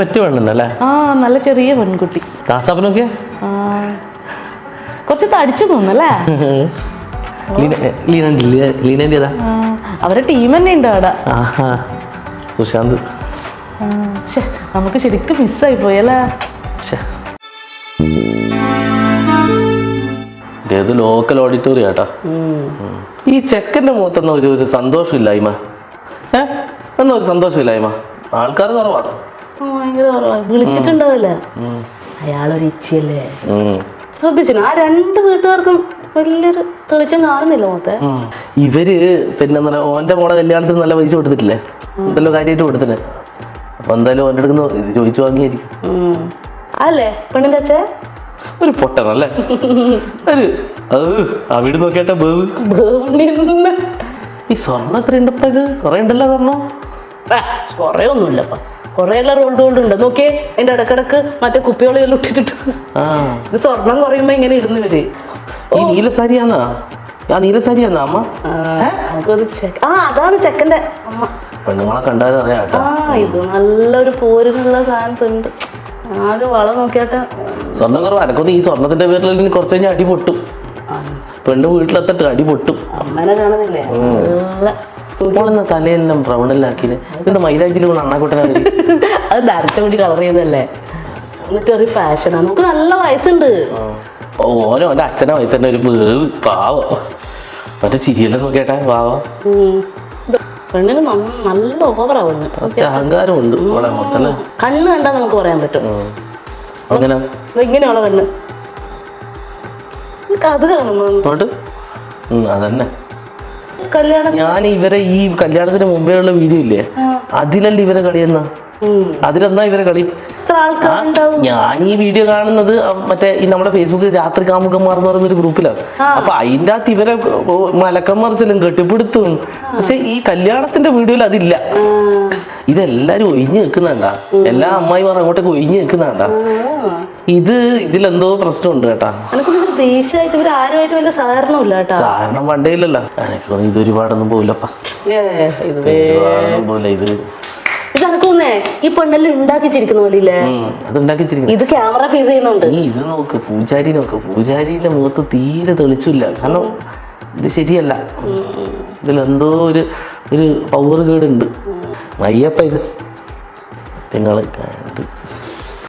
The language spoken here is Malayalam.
പറ്റിയ പെണ്ണല്ലേ? ആ നല്ല ചെറിയ പെൺകുട്ടി. ദാസാപ്പനൊക്കെ കുറച്ച് തടിച്ചു തോന്നല്ലേ? ലീനേതാ? അവരുടെ ടീം തന്നെ ഉണ്ട് അവിടെ. സുശാന്ത്. നമുക്ക് ശരിക്കും മിസ്സായി പോയല്ലേ. ഇത് ലോക്കൽ ഓഡിറ്റോറിയം കേട്ടോ. ഈ ചെക്കൻ്റെ മുഖത്തൊന്നും ഒരു സന്തോഷമില്ലായ്മ. ഒന്നും ഒരു സന്തോഷമില്ലായ്മ. ആൾക്കാർ കുറവാണ്. ഭയങ്കര കുറവാണ്. വിളിച്ചിട്ടുണ്ടാവില്ല. അയാളൊരു ഇച്ചിയല്ലേ. ശ്രദ്ധിച്ചു ആ രണ്ട് വീട്ടുകാർക്കും വലിയൊരു തെളിച്ചം കാണുന്നില്ല മുഖത്തെ. ഇവര് പിന്നെ ഓന്റെ മോളെ കല്യാണത്തിന് നല്ല പൈസ കൊടുത്തിട്ടില്ലേ? എന്തെല്ലോ കാര്യമായിട്ട് കൊടുത്തില്ലേ? അപ്പൊ എന്തായാലും ഓൻ്റെ അടുക്കുന്ന ഇത് ചോദിച്ചു വാങ്ങിയായിരിക്കും. അല്ലേ പെണ്ണിന്റെ അച്ഛ ഒരു പൊട്ടനല്ലേ? ഒരു ആ വീട് നോക്കിയാട്ടെ ബേവ്. ഈ സ്വർണ്ണം എത്ര ഉണ്ടപ്പ? ഇത് കുറെ ഉണ്ടല്ലോ സ്വർണ്ണം. കൊറേ ഒന്നുമില്ലപ്പ. കൊറേയുള്ള റോൾഡ് ഉണ്ട് നോക്കിയേ. അതിന്റെ ഇടക്കിടക്ക് മറ്റേ കുപ്പിയോളെല്ലാം ഇട്ടിട്ട് ഇത് സ്വർണം കുറയുമ്പോ ഇങ്ങനെ ഇടുന്നു വരെ. ഈ നീല സാരിയാന്നാ? ആ നീല സാരിയാന്നാ അമ്മ? അതാണ് ചെക്കന്റെ അമ്മ. പെണ്ണുങ്ങളെ കണ്ടാലും അറിയാട്ടോ. ഇത് നല്ലൊരു പോരിനുള്ള ചാൻസ് ഉണ്ട്. ആകെ വളം നോക്കിയാട്ടെ. സ്വർണ്ണം കുറവ് അനക്കൊന്ന് ഈ സ്വർണത്തിന്റെ പേരിൽ കുറച്ച് കഴിഞ്ഞാൽ അടി പൊട്ടും. പെണ്ണ് വീട്ടിലെത്തിട്ട് അടി പൊട്ടും. അമ്മനെ കാണുന്നില്ലേ? ഇപ്പോഴെന്നാ തലയെല്ലാം ബ്രൗണെല്ലാക്കിന്. ഇതെന്താ മൈലാഞ്ചിൽ അണ്ണാക്കുട്ടനാണ്. അത് നരച്ച കൂടി കളർ ചെയ്തല്ലേ. എന്നിട്ട് ഒരു ഫാഷനാണ്. നമുക്ക് നല്ല വയസ്സുണ്ട്. ഓനോ എൻ്റെ അച്ഛനെ വയസ്സ് തന്നെ ഒരു വേവ് പാവം. മറ്റേ ചിരിയെല്ലാം നോക്കിയാട്ടെ പാവം. പെണ്ണിന് നല്ല ഓവറാവുന്നു. അഹങ്കാരമുണ്ട്. കണ്ണ് കണ്ടാൽ നമുക്ക് പറയാൻ പറ്റും. ഇങ്ങനെയുള്ള കണ്ണ് അത് കാണുന്നുണ്ട്. അതന്നെ കല്യാണം. ഞാൻ ഇവരെ ഈ കല്യാണത്തിന് മുമ്പേ ഉള്ള വീഡിയോ ഇല്ലേ, അതിലല്ല ഇവരെ കളിയെന്നാ. അതിലെന്നാ ഇവരെ കളി. ഞാൻ ഈ വീഡിയോ കാണുന്നത് മറ്റേ ഈ നമ്മുടെ ഫേസ്ബുക്കിൽ രാത്രി കാമുകന്മാർ എന്ന് പറയുന്നൊരു ഗ്രൂപ്പിലാണ്. അപ്പൊ അതിൻ്റെ അകത്ത് ഇവരെ മലക്കന്മാർച്ചെല്ലാം കെട്ടിപ്പിടുത്തും. പക്ഷെ ഈ കല്യാണത്തിന്റെ വീഡിയോയിൽ അതില്ല. ഇതെല്ലാരും ഒഴിഞ്ഞു നിൽക്കുന്നുണ്ടാ. എല്ലാ അമ്മായിമാർ അങ്ങോട്ടേക്ക് ഒഴിഞ്ഞു നിൽക്കുന്നുണ്ടാ. ഇതിലെന്തോ പ്രശ്നമുണ്ട് കേട്ടാ. സഹകരണം പണ്ടേ ഇല്ലല്ലോ. എനിക്ക് ഇത് ഒരുപാടൊന്നും പോവില്ലപ്പാ. ഇതനക്കൊന്നേ ഈ പെണ്ണെല്ലാം ഉണ്ടാക്കിച്ചിരിക്കുന്ന പോലില്ലേ? അത് ഉണ്ടാക്കിച്ചിരിക്കുന്നു. ഇത് ക്യാമറ ഫേസ് ചെയ്യുന്നുണ്ട്. ഇത് നോക്ക്, പൂജാരി നോക്ക്. പൂജാരിയുടെ മുഖത്ത് തീരെ തെളിച്ചില്ല. കാരണം ഇത് ശരിയല്ല. ഇതിലെന്തോ ഒരു പവർ കേടുണ്ട്. മയ്യപ്പ ഇത് നിങ്ങൾ കണ്ട്